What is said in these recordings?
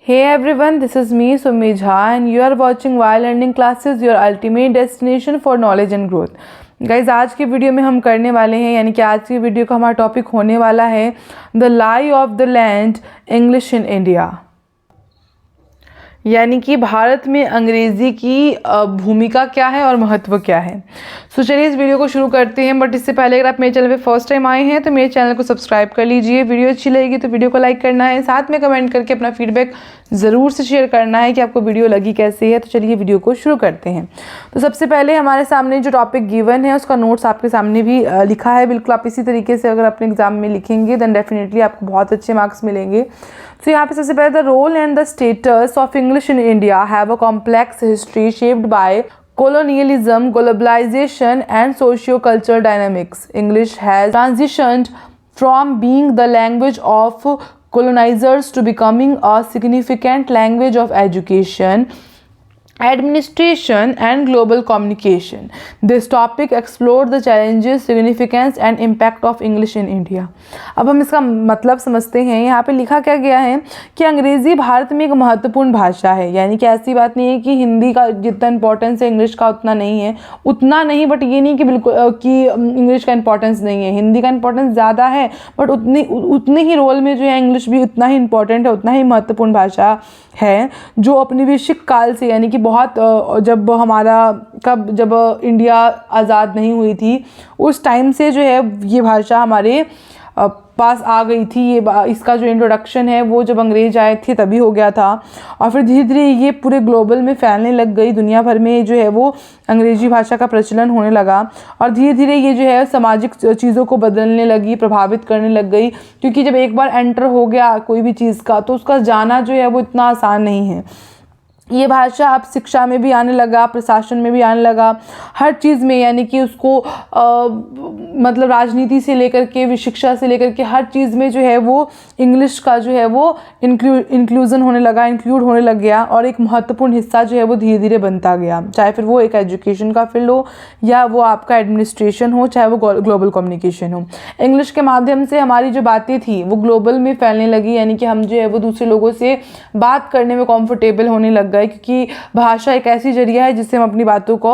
Hey everyone, this is me Sumi Jha and you are watching While Learning Classes, your ultimate destination for knowledge and growth. Guys आज की video में हम करने वाले हैं यानी कि आज की वीडियो का हमारा टॉपिक होने वाला है the lie of the land English in India, यानी कि भारत में अंग्रेज़ी की भूमिका क्या है और महत्व क्या है। सो चलिए इस वीडियो को शुरू करते हैं। बट इससे पहले अगर आप मेरे चैनल पे फर्स्ट टाइम आए हैं तो मेरे चैनल को सब्सक्राइब कर लीजिए। वीडियो अच्छी लगेगी तो वीडियो को लाइक करना है, साथ में कमेंट करके अपना फीडबैक ज़रूर से शेयर करना है कि आपको वीडियो लगी कैसी है। तो चलिए वीडियो को शुरू करते हैं। तो सबसे पहले हमारे सामने जो टॉपिक गिवन है उसका नोट्स आपके सामने भी लिखा है। बिल्कुल आप इसी तरीके से अगर अपने एग्जाम में लिखेंगे देन डेफिनेटली आपको बहुत अच्छे मार्क्स मिलेंगे। तो यहाँ पे सबसे पहले the role and the status of English in India have a complex history shaped by colonialism, globalization and socio-cultural dynamics. English has transitioned from being the language of colonizers to becoming a significant language of education, administration and global communication. This topic explored the challenges, significance and impact of English in India. अब हम इसका मतलब समझते हैं। यहाँ पे लिखा क्या गया है कि अंग्रेज़ी भारत में एक महत्वपूर्ण भाषा है, यानी कि ऐसी बात नहीं है कि हिंदी का जितना इंपॉर्टेंस है इंग्लिश का उतना नहीं है, बट ये नहीं कि बिल्कुल कि इंग्लिश का इंपॉर्टेंस नहीं है। हिंदी का इंपॉर्टेंस ज़्यादा है बट उतने ही रोल में जो है इंग्लिश भी उतना ही इंपॉर्टेंट है, उतना ही महत्वपूर्ण भाषा है जो औपनिवेशिक काल से यानी कि बहुत जब इंडिया आज़ाद नहीं हुई थी उस टाइम से जो है ये भाषा हमारे पास आ गई थी। इसका जो इंट्रोडक्शन है वो जब अंग्रेज आए थे तभी हो गया था और फिर धीरे धीरे ये पूरे ग्लोबल में फैलने लग गई। दुनिया भर में जो है वो अंग्रेजी भाषा का प्रचलन होने लगा और धीरे धीरे ये जो है सामाजिक चीज़ों को बदलने लगी, प्रभावित करने लग गई। क्योंकि जब एक बार एंटर हो गया कोई भी चीज़ का तो उसका जाना जो है वो इतना आसान नहीं है। ये भाषा अब शिक्षा में भी आने लगा, प्रशासन में भी आने लगा, हर चीज़ में, यानी कि उसको मतलब राजनीति से लेकर के शिक्षा से लेकर के हर चीज़ में जो है वो इंग्लिश का जो है वो इंक्लूड होने लग गया और एक महत्वपूर्ण हिस्सा जो है वो धीरे धीरे बनता गया। चाहे फिर वो एक एजुकेशन का फील्ड हो या वो आपका एडमिनिस्ट्रेशन हो, चाहे वो ग्लोबल कम्युनिकेशन हो। इंग्लिश के माध्यम से हमारी जो बातें थी वो ग्लोबल में फैलने लगी, यानी कि हम जो है वो दूसरे लोगों से बात करने में कॉम्फर्टेबल होने लग गए, क्योंकि भाषा एक ऐसी जरिया है जिससे हम अपनी बातों को,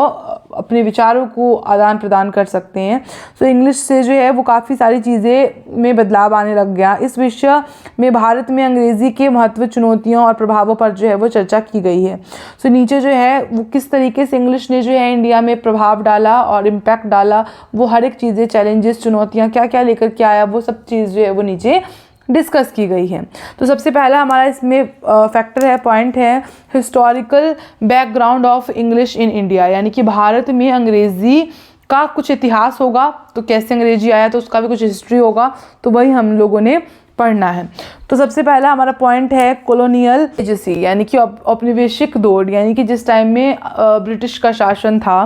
अपने विचारों को आदान प्रदान कर सकते हैं। तो इंग्लिश से जो है वो काफ़ी सारी चीज़ें में बदलाव आने लग गया। इस विषय में भारत में अंग्रेज़ी के महत्व, चुनौतियों और प्रभावों पर जो है वो चर्चा की गई है। तो नीचे जो है वो किस तरीके से इंग्लिश ने जो है इंडिया में प्रभाव डाला और इम्पैक्ट डाला, वो हर एक चीज़ें, चैलेंजेस, चुनौतियाँ क्या क्या लेकर के आया, वो सब चीज़ जो है वो नीचे डिस्कस की गई है। तो सबसे पहला हमारा इसमें फैक्टर है, पॉइंट है historical background of English in India, यानी कि भारत में अंग्रेज़ी का कुछ इतिहास होगा। तो कैसे अंग्रेजी आया तो उसका भी कुछ हिस्ट्री होगा, तो वही हम लोगों ने पढ़ना है। तो सबसे पहला हमारा पॉइंट है कॉलोनियल एजेंसी, यानी कि औपनिवेशिक दौर, यानी कि जिस टाइम में ब्रिटिश का शासन था।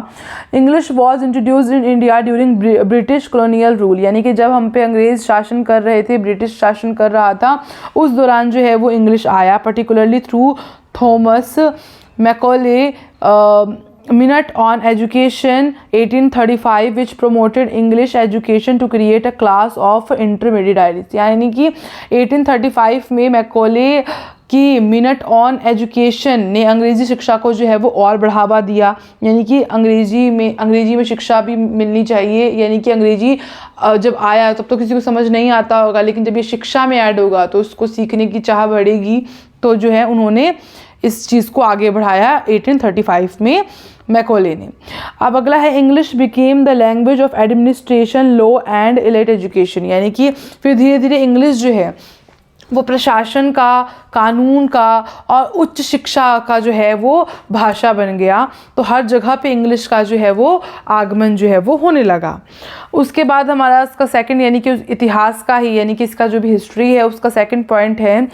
English was introduced in India during British colonial rule, यानी कि जब हम पे अंग्रेज शासन कर रहे थे, ब्रिटिश शासन कर रहा था, उस दौरान जो है वो इंग्लिश आया, particularly through Thomas Macaulay Minute on Education 1835 which promoted English education to create a class of intermediaries, यानी कि 1835 में मैकॉले कि मिनट ऑन एजुकेशन ने अंग्रेज़ी शिक्षा को जो है वो और बढ़ावा दिया, यानी कि अंग्रेजी में शिक्षा भी मिलनी चाहिए। यानी कि अंग्रेजी जब आया तब तो किसी को समझ नहीं आता होगा, लेकिन जब ये शिक्षा में ऐड होगा तो उसको सीखने की चाह बढ़ेगी। तो जो है उन्होंने इस चीज़ को आगे बढ़ाया 1835 में मैकॉले ने। अब अगला है English became the language of administration, law and allied education, यानी कि फिर धीरे धीरे इंग्लिश जो है वो प्रशासन का, कानून का और उच्च शिक्षा का जो है वो भाषा बन गया। तो हर जगह पे इंग्लिश का जो है वो आगमन जो है वो होने लगा। उसके बाद हमारा इसका सेकंड, यानी कि इतिहास का ही, यानी कि इसका जो भी हिस्ट्री है उसका सेकंड पॉइंट है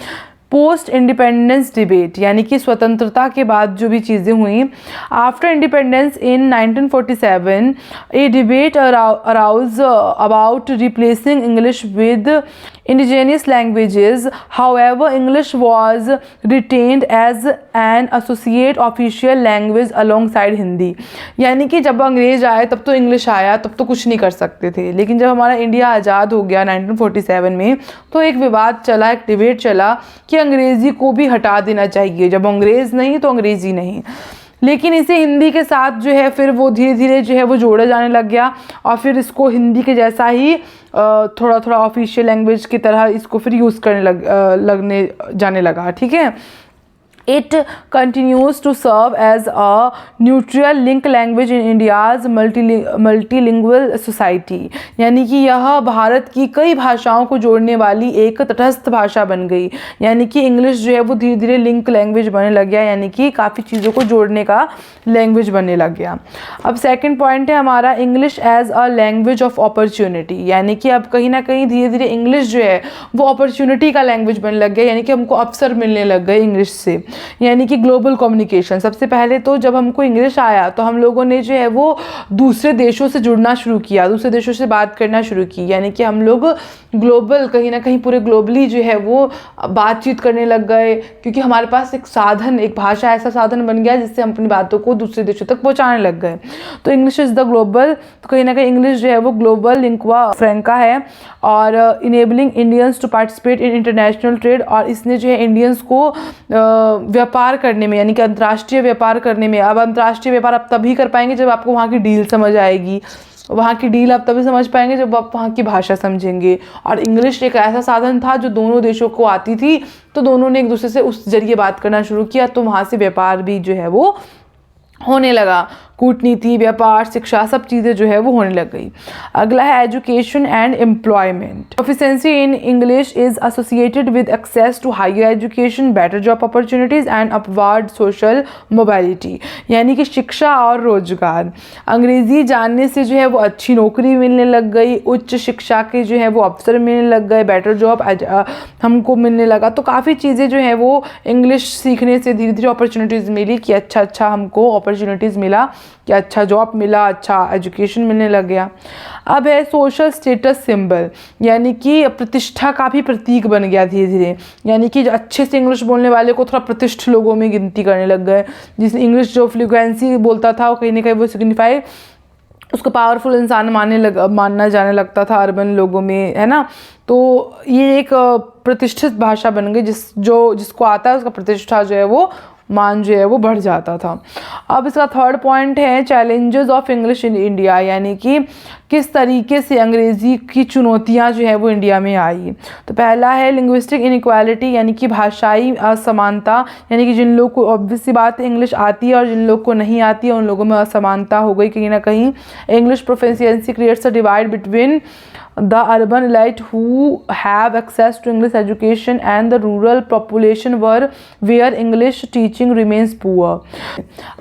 पोस्ट इंडिपेंडेंस डिबेट, यानी कि स्वतंत्रता के बाद जो भी चीज़ें हुई। After independence in 1947 A debate arouse about replacing English with indigenous languages. However, English was retained as an associate official language alongside Hindi, यानी कि जब अंग्रेज आए तब तो इंग्लिश आया, तब तो कुछ नहीं कर सकते थे। लेकिन जब हमारा इंडिया आज़ाद हो गया 1947 में, तो एक विवाद चला, एक डिबेट चला कि अंग्रेज़ी को भी हटा देना चाहिए, जब अंग्रेज़ नहीं तो अंग्रेज़ी नहीं। लेकिन इसे हिंदी के साथ जो है फिर वो धीरे धीरे जो है वो जोड़ा जाने लग गया, और फिर इसको हिंदी के जैसा ही थोड़ा थोड़ा ऑफिशियल लैंग्वेज की तरह इसको फिर यूज़ करने लगने जाने लगा। ठीक है, It continues to serve as a neutral link language in India's multilingual society। यानी कि यह भारत की कई भाषाओं को जोड़ने वाली एक तटस्थ भाषा बन गई। यानी कि इंग्लिश जो है वो धीरे धीरे लिंक लैंग्वेज बनने लग गया, यानी कि काफ़ी चीज़ों को जोड़ने का लैंग्वेज बनने लग गया। अब सेकंड पॉइंट है हमारा English as a language of opportunity. यानी कि अब कहीं ना कहीं धीरे धीरे इंग्लिश जो है वो अपॉर्चुनिटी का लैंग्वेज बनने लग गया, यानी कि हमको अवसर मिलने लग गए इंग्लिश से। यानी कि ग्लोबल कम्युनिकेशन, सबसे पहले तो जब हमको इंग्लिश आया तो हम लोगों ने जो है वो दूसरे देशों से जुड़ना शुरू किया, दूसरे देशों से बात करना शुरू की। यानी कि हम लोग ग्लोबल कहीं ना कहीं पूरे ग्लोबली जो है वो बातचीत करने लग गए, क्योंकि हमारे पास एक साधन, एक भाषा ऐसा साधन बन गया जिससे हम अपनी बातों को दूसरे देशों तक पहुंचाने लग गए। तो इंग्लिश इज़ द ग्लोबल, तो कहीं ना कहीं इंग्लिश जो है वो ग्लोबल लिंक्वा फ्रैंका है, और enabling Indians to participate in international trade. और इसने जो है इंडियंस को व्यापार करने में, यानी कि अंतर्राष्ट्रीय व्यापार करने में, अब अंतर्राष्ट्रीय व्यापार आप तभी कर पाएंगे जब आपको वहाँ की डील समझ आएगी, वहाँ की डील आप तभी समझ पाएंगे जब आप वहाँ की भाषा समझेंगे। और इंग्लिश एक ऐसा साधन था जो दोनों देशों को आती थी, तो दोनों ने एक दूसरे से उस जरिए बात करना शुरू किया, तो वहाँ से व्यापार भी जो है वो होने लगा। कूटनीति, व्यापार, शिक्षा, सब चीज़ें जो है वो होने लग गई। अगला है education and employment. Proficiency in English is associated with access to higher education, better job opportunities and upward social mobility. यानी कि शिक्षा और रोजगार, अंग्रेज़ी जानने से जो है वो अच्छी नौकरी मिलने लग गई, उच्च शिक्षा के जो है वो अवसर मिलने लग गए, बेटर जॉब हमको मिलने लगा। तो काफ़ी चीज़ें जो है वो इंग्लिश सीखने से धीरे धीरे अपॉर्चुनिटीज़ मिली कि अच्छा हमको अपॉर्चुनिटीज़ मिला, कि अच्छा जॉब मिला, अच्छा एजुकेशन मिलने लग गया। अब है सोशल स्टेटस सिंबल, यानी कि प्रतिष्ठा का भी प्रतीक बन गया धीरे धीरे। यानी कि जो अच्छे से इंग्लिश बोलने वाले को थोड़ा प्रतिष्ठित लोगों में गिनती करने लग गए। जिस इंग्लिश जो फ्लुएंसी बोलता था वो कहीं ना कहीं वो सिग्निफाई उसको पावरफुल इंसान मानना जाने लगता था अर्बन लोगों में, है ना। तो ये एक प्रतिष्ठित भाषा बन गई, जिसको आता है उसका प्रतिष्ठा जो है वो मान जो है वो बढ़ जाता था। अब इसका थर्ड पॉइंट है challenges of English in India, यानी कि किस तरीके से अंग्रेज़ी की चुनौतियां जो है वो इंडिया में आई। तो पहला है लिंग्विस्टिक इनइक्वालिटी, यानी कि भाषाई असमानता, यानी कि जिन लोग को ऑब्वियस सी बात है इंग्लिश आती है और जिन लोग को नहीं आती है उन लोगों में असमानता हो गई कहीं ना कहीं। English proficiency creates a divide between the urban elite who have access to English education and the rural population where English teaching remains poor।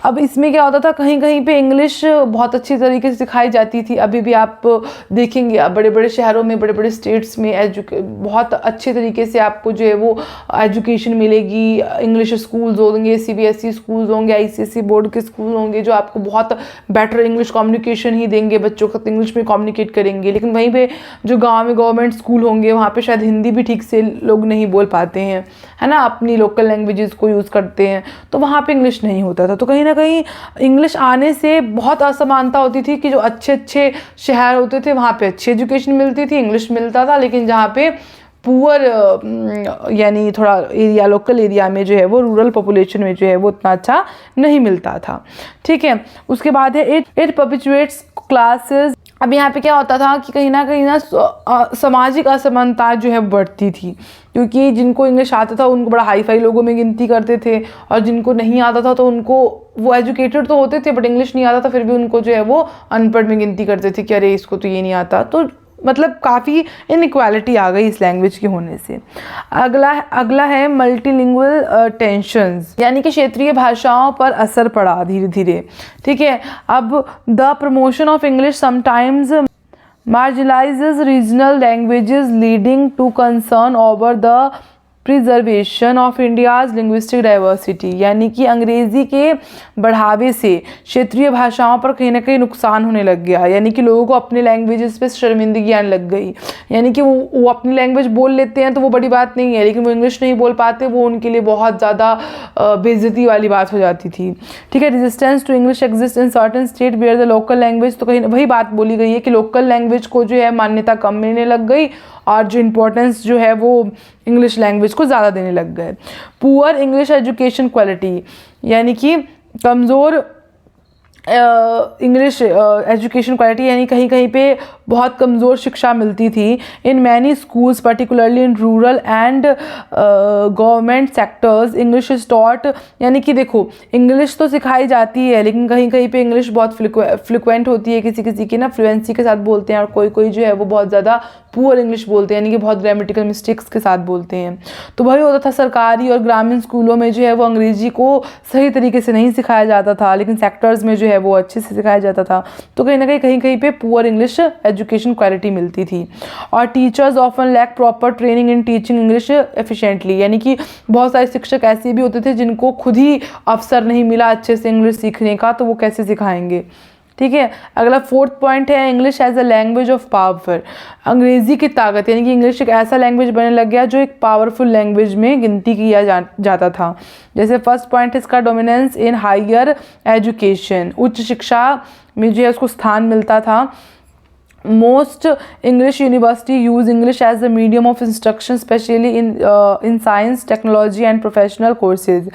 अब इसमें क्या होता था, कहीं कहीं पे इंग्लिश बहुत अच्छी तरीके से सिखाई जाती थी। अभी भी आप देखेंगे बड़े बड़े शहरों में, बड़े बड़े स्टेट्स में बहुत अच्छे तरीके से आपको जो है वो एजुकेशन मिलेगी। इंग्लिश स्कूल्स होंगे, CBSE स्कूल्स होंगे, ICSE बोर्ड के स्कूल होंगे जो आपको बहुत बेटर इंग्लिश कम्युनिकेशन ही देंगे, बच्चों को इंग्लिश में कम्युनिकेट करेंगे। लेकिन वहीं पे जो गांव में गवर्नमेंट स्कूल होंगे वहाँ पे शायद हिंदी भी ठीक से लोग नहीं बोल पाते हैं, है ना, अपनी लोकल लैंग्वेजेस को यूज़ करते हैं, तो वहाँ पे इंग्लिश नहीं होता था। तो कहीं ना कहीं इंग्लिश आने से बहुत असमानता होती थी कि जो अच्छे अच्छे शहर होते थे वहाँ पे अच्छी एजुकेशन मिलती थी, इंग्लिश मिलता था, लेकिन जहाँ पे पुअर यानी थोड़ा एरिया, लोकल एरिया में जो है वो रूरल पॉपुलेशन में जो है वो उतना अच्छा नहीं मिलता था। ठीक है, उसके बाद है इट परपेचुएट्स क्लासेस। अब यहाँ पे क्या होता था कि कहीं ना सामाजिक असमानता जो है बढ़ती थी, क्योंकि जिनको इंग्लिश आता था उनको बड़ा हाई फाई लोगों में गिनती करते थे, और जिनको नहीं आता था तो उनको, वो एजुकेटेड तो होते थे बट इंग्लिश नहीं आता था, फिर भी उनको जो है वो अनपढ़ में गिनती करते थे कि अरे इसको तो ये नहीं आता। तो मतलब काफ़ी इनइक्वालिटी आ गई इस लैंग्वेज के होने से। अगला है मल्टीलिंगुअल टेंशंस, यानी कि क्षेत्रीय भाषाओं पर असर पड़ा धीरे धीरे। ठीक है, अब the promotion of English sometimes marginalizes regional languages leading to concern over the preservation of India's linguistic diversity, यानी कि अंग्रेज़ी के बढ़ावे से क्षेत्रीय भाषाओं पर कहीं ना कहीं नुकसान होने लग गया। यानी कि लोगों को अपने लैंग्वेजेस पे शर्मिंदगी आने लग गई। यानी कि वो अपनी लैंग्वेज बोल लेते हैं तो वो बड़ी बात नहीं है, लेकिन वो इंग्लिश नहीं बोल पाते, वो उनके लिए बहुत ज़्यादा बेइज्जती वाली बात हो जाती थी। ठीक है, resistance to English exist in certain state where the local language, तो कहीं वही बात बोली गई है कि लोकल लैंग्वेज को जो है मान्यता कम मिलने लग गई और जो इम्पोर्टेंस जो है वो इंग्लिश लैंग्वेज को ज़्यादा देने लग गए। पुअर इंग्लिश एजुकेशन क्वालिटी, यानी कि कमज़ोर इंग्लिश एजुकेशन क्वालिटी, यानी कहीं कहीं पे बहुत कमज़ोर शिक्षा मिलती थी। In many schools particularly in rural and government sectors English is taught, यानी कि देखो इंग्लिश तो सिखाई जाती है लेकिन कहीं कहीं पे इंग्लिश बहुत फ्लुएंट होती है, किसी किसी की ना फ्लुएंसी के साथ बोलते हैं और कोई कोई जो है वो बहुत ज़्यादा पुअर इंग्लिश बोलते हैं, यानी कि बहुत ग्रामेटिकल मिस्टेक्स के साथ बोलते हैं। तो वही होता था, सरकारी और ग्रामीण स्कूलों में जो है वो अंग्रेज़ी को सही तरीके से नहीं सिखाया जाता था, लेकिन सेक्टर्स में जो है वो अच्छे से सिखाया जाता था। तो कहीं ना कहीं कहीं पे पुअर इंग्लिश एजुकेशन क्वालिटी मिलती थी। और teachers often lack proper training in teaching English efficiently, यानी कि बहुत सारे शिक्षक ऐसे भी होते थे जिनको खुद ही अवसर नहीं मिला अच्छे से इंग्लिश सीखने का, तो वो कैसे सिखाएंगे। ठीक है, अगला फोर्थ पॉइंट है English as a language of power, अंग्रेज़ी की ताकत, यानी कि इंग्लिश एक ऐसा लैंग्वेज बनने लग गया जो एक पावरफुल लैंग्वेज में गिनती किया जाता था। जैसे फर्स्ट पॉइंट है इसका डोमिनेंस इन हायर एजुकेशन, उच्च शिक्षा में जो है उसको स्थान मिलता था। Most English university use English as a medium of instruction, especially in science, technology and professional courses.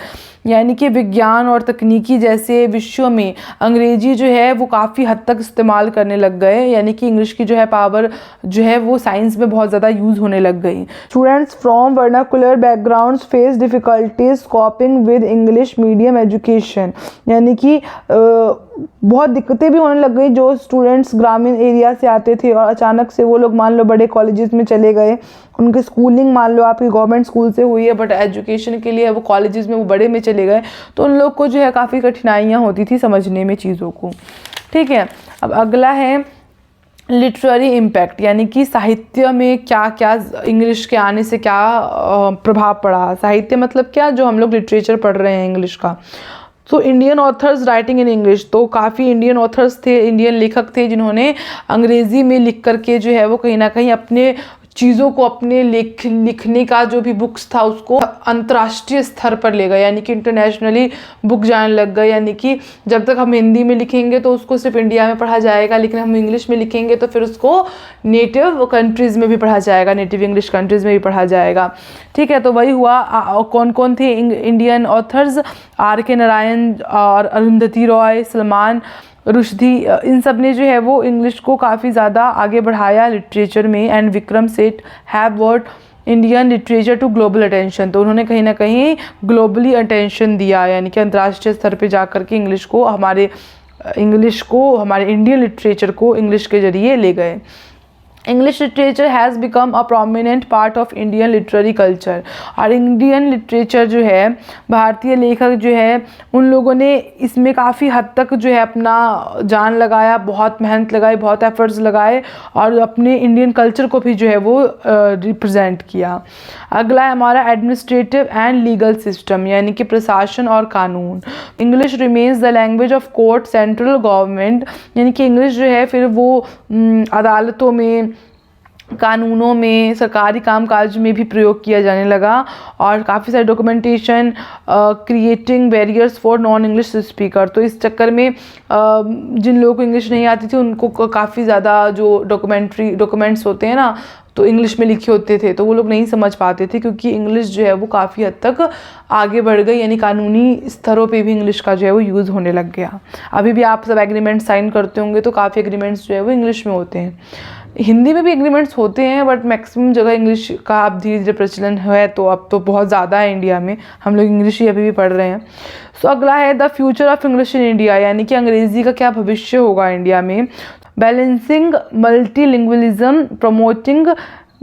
यानी कि विज्ञान और तकनीकी जैसे विषयों में अंग्रेजी जो है वो काफ़ी हद तक इस्तेमाल करने लग गए, यानी कि इंग्लिश की जो है पावर जो है वो साइंस में बहुत ज़्यादा यूज़ होने लग गई। Students from vernacular backgrounds face difficulties कॉपिंग with English medium education, यानी कि बहुत दिक्कतें भी होने लग गई। जो स्टूडेंट्स ग्रामीण एरिया से आते थे और अचानक से वो लोग मान लो बड़े कॉलेजेस में चले गए, उनकी स्कूलिंग मान लो आपकी गवर्नमेंट स्कूल से हुई है बट एजुकेशन के लिए वो कॉलेजेस में वो बड़े में चले गए, तो उन लोग को जो है काफ़ी कठिनाइयाँ होती थी समझने में चीज़ों को। ठीक है, अब अगला है लिटरेरी इम्पैक्ट, यानी कि साहित्य में क्या क्या इंग्लिश के आने से क्या प्रभाव पड़ा। साहित्य मतलब क्या, जो हम लोग लिटरेचर पढ़ रहे हैं इंग्लिश का। तो Indian authors writing in English, तो काफ़ी इंडियन ऑथर्स थे, इंडियन लेखक थे जिन्होंने अंग्रेज़ी में लिख करके जो है वो कहीं ना कहीं अपने चीज़ों को, अपने लिखने का जो भी बुक्स था उसको अंतर्राष्ट्रीय स्तर पर ले गए, यानी कि इंटरनेशनली बुक जाने लग गए। यानी कि जब तक हम हिंदी में लिखेंगे तो उसको सिर्फ इंडिया में पढ़ा जाएगा, लेकिन हम इंग्लिश में लिखेंगे तो फिर उसको नेटिव कंट्रीज़ में भी पढ़ा जाएगा, नेटिव इंग्लिश कंट्रीज़ में भी पढ़ा जाएगा। ठीक है, तो वही हुआ। कौन कौन थे इंडियन ऑथर्स, R.K. नारायण और अरुंधति रॉय, सलमान रुश्दी, इन सब ने जो है वो इंग्लिश को काफ़ी ज़्यादा आगे बढ़ाया लिटरेचर में। And Vikram Seth have word Indian literature to global attention, तो उन्होंने कहीं ना कहीं ग्लोबली अटेंशन दिया, यानी कि अंतर्राष्ट्रीय स्तर पे जा कर के इंग्लिश को हमारे इंडियन लिटरेचर को इंग्लिश के ज़रिए ले गए। English literature has become a prominent part of Indian literary culture, और इंडियन लिटरेचर जो है, भारतीय लेखक जो है उन लोगों ने इसमें काफ़ी हद तक जो है अपना जान लगाया, बहुत मेहनत लगाई, बहुत एफर्ट्स लगाए और अपने इंडियन कल्चर को भी जो है वो रिप्रेजेंट किया। अगला है हमारा एडमिनिस्ट्रेटिव एंड लीगल सिस्टम, यानी कि प्रशासन और कानून। English remains the language of court central government, यानी कि इंग्लिश जो है फिर वो अदालतों में, कानूनों में, सरकारी कामकाज में भी प्रयोग किया जाने लगा। और काफ़ी सारे documentation creating barriers for non English speaker, तो इस चक्कर में जिन लोगों को इंग्लिश नहीं आती थी उनको काफ़ी ज़्यादा जो डॉक्यूमेंट्स होते हैं ना, तो इंग्लिश में लिखे होते थे, तो वो लोग नहीं समझ पाते थे, क्योंकि इंग्लिश जो है वो काफ़ी हद तक आगे बढ़ गई, यानी कानूनी स्तरों पे भी इंग्लिश का जो है वो यूज़ होने लग गया। अभी भी आप सब एग्रीमेंट साइन करते होंगे तो काफ़ी एग्रीमेंट्स जो है वो इंग्लिश में होते हैं। हिंदी में भी एग्रीमेंट्स होते हैं बट मैक्सिमम जगह इंग्लिश का अब धीरे धीरे प्रचलन है, तो अब तो बहुत ज़्यादा है इंडिया में, हम लोग इंग्लिश ही अभी भी पढ़ रहे हैं। सो अगला है the future of English in India, यानी कि अंग्रेज़ी का क्या भविष्य होगा इंडिया में। Balancing multilingualism, promoting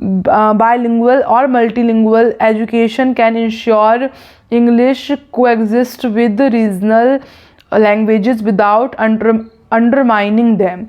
bilingual or multilingual education can ensure English coexist with the regional languages without undermining them,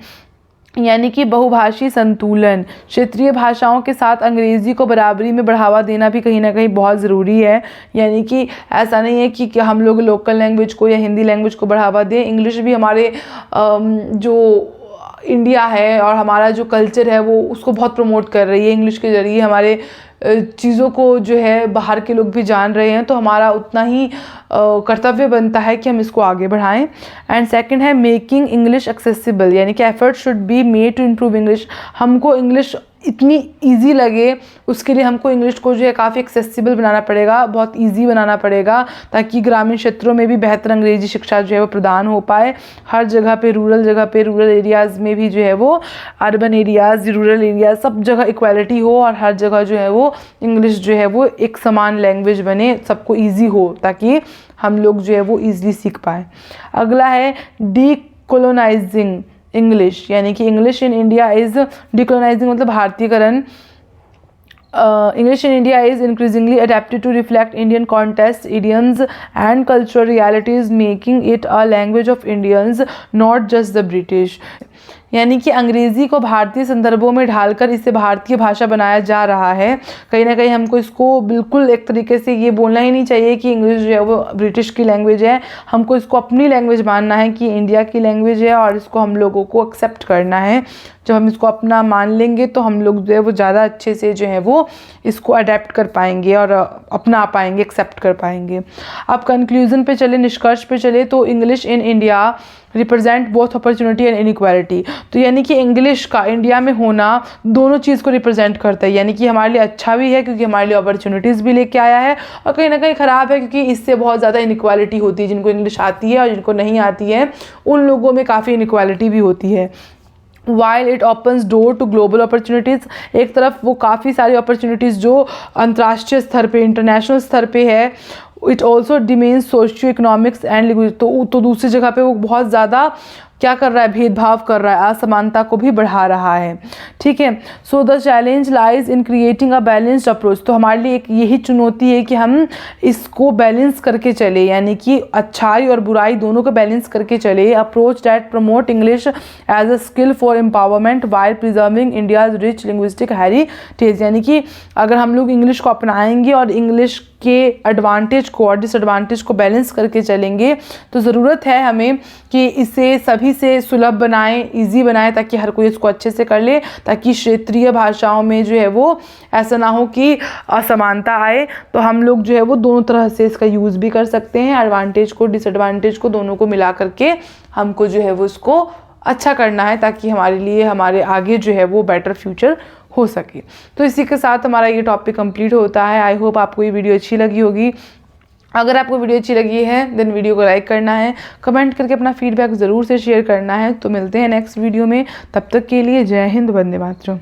यानी कि बहुभाषी संतुलन, क्षेत्रीय भाषाओं के साथ अंग्रेज़ी को बराबरी में बढ़ावा देना भी कहीं ना कहीं बहुत ज़रूरी है। यानी कि ऐसा नहीं है कि हम लोग लोकल लैंग्वेज को या हिंदी लैंग्वेज को बढ़ावा दें, इंग्लिश भी हमारे जो इंडिया है और हमारा जो कल्चर है वो उसको बहुत प्रमोट कर रही है। इंग्लिश के ज़रिए हमारे चीज़ों को जो है बाहर के लोग भी जान रहे हैं, तो हमारा उतना ही कर्तव्य बनता है कि हम इसको आगे बढ़ाएं। एंड सेकंड है मेकिंग इंग्लिश एक्सेसिबल, यानी कि effort should be made to improve English, हमको इंग्लिश इतनी ईजी लगे, उसके लिए हमको इंग्लिश को जो है काफ़ी एक्सेसिबल बनाना पड़ेगा, बहुत ईजी बनाना पड़ेगा, ताकि ग्रामीण क्षेत्रों में भी बेहतर अंग्रेजी शिक्षा जो है वो प्रदान हो पाए। हर जगह पे रूरल एरियाज़ में भी जो है वो, अर्बन एरियाज़, रूरल एरियाज़, सब जगह इक्वालिटी हो और हर जगह जो है वो इंग्लिश जो है वो एक समान लैंग्वेज बने, सबको ईजी हो, ताकि हम लोग जो है वो ईज़िली सीख पाएँ। अगला है डीकोलोनाइजिंग इंग्लिश, यानी कि इंग्लिश इन इंडिया इज़ डिकोलोनाइजिंग मतलब भारतीयकरण। English in India is increasingly adapted to reflect Indian context, idioms and cultural realities, making it a language of Indians, not just the British। यानी कि अंग्रेज़ी को भारतीय संदर्भों में ढालकर इसे भारतीय भाषा बनाया जा रहा है। कहीं ना कहीं हमको इसको बिल्कुल एक तरीके से ये बोलना ही नहीं चाहिए कि इंग्लिश जो है वो ब्रिटिश की लैंग्वेज है। हमको इसको अपनी लैंग्वेज मानना है कि इंडिया की लैंग्वेज है, और इसको हम लोगों को एक्सेप्ट करना है। जब हम इसको अपना मान लेंगे तो हम लोग जो है वो ज़्यादा अच्छे से जो है वो इसको अडेप्ट कर पाएंगे और अपना पाएंगे, एक्सेप्ट कर पाएंगे। अब कंक्लूज़न पे चले, निष्कर्ष पे चले, तो English in India represent both opportunity and inequality. तो यानी कि इंग्लिश का इंडिया में होना दोनों चीज़ को रिप्रेजेंट करता है, यानी कि हमारे लिए अच्छा भी है क्योंकि हमारे लिए अपॉर्चुनिटीज़ भी लेके आया है, और कहीं ना कहीं ख़राब है क्योंकि इससे बहुत ज़्यादा इनइक्वालिटी होती है। जिनको इंग्लिश आती है और जिनको नहीं आती है उन लोगों में काफ़ी इनइक्वालिटी भी होती है। While it opens door to global opportunities, एक तरफ वो काफ़ी सारी अपॉर्चुनिटीज़ जो अंतर्राष्ट्रीय स्तर पे, इंटरनेशनल स्तर पे है, it also demands socio economics and language, तो दूसरी जगह पे वो बहुत ज़्यादा क्या कर रहा है, भेदभाव कर रहा है, असमानता को भी बढ़ा रहा है। ठीक है, so the challenge lies in creating a balanced approach. तो हमारे लिए एक यही चुनौती है कि हम इसको बैलेंस करके चले, यानी कि अच्छाई और बुराई दोनों को बैलेंस करके चले। Approach that promote English as a skill for empowerment while preserving India's rich linguistic heritage, यानी कि अगर हम लोग इंग्लिश को अपनाएंगे और इंग्लिश के एडवांटेज को और डिसएडवांटेज को बैलेंस करके चलेंगे, तो ज़रूरत है हमें कि इसे सभी से सुलभ बनाएं, इजी बनाएं, ताकि हर कोई इसको अच्छे से कर ले, ताकि क्षेत्रीय भाषाओं में जो है वो ऐसा ना हो कि असमानता आए। तो हम लोग जो है वो दोनों तरह से इसका यूज़ भी कर सकते हैं, एडवांटेज को डिसएडवांटेज को दोनों को मिला करके हमको जो है वो इसको अच्छा करना है, ताकि हमारे लिए हमारे आगे जो है वो बेटर फ्यूचर हो सके। तो इसी के साथ हमारा ये टॉपिक कंप्लीट होता है। आई होप आपको ये वीडियो अच्छी लगी होगी। अगर आपको वीडियो अच्छी लगी है देन वीडियो को लाइक करना है, कमेंट करके अपना फीडबैक ज़रूर से शेयर करना है। तो मिलते हैं नेक्स्ट वीडियो में, तब तक के लिए जय हिंद, वंदे मातरम।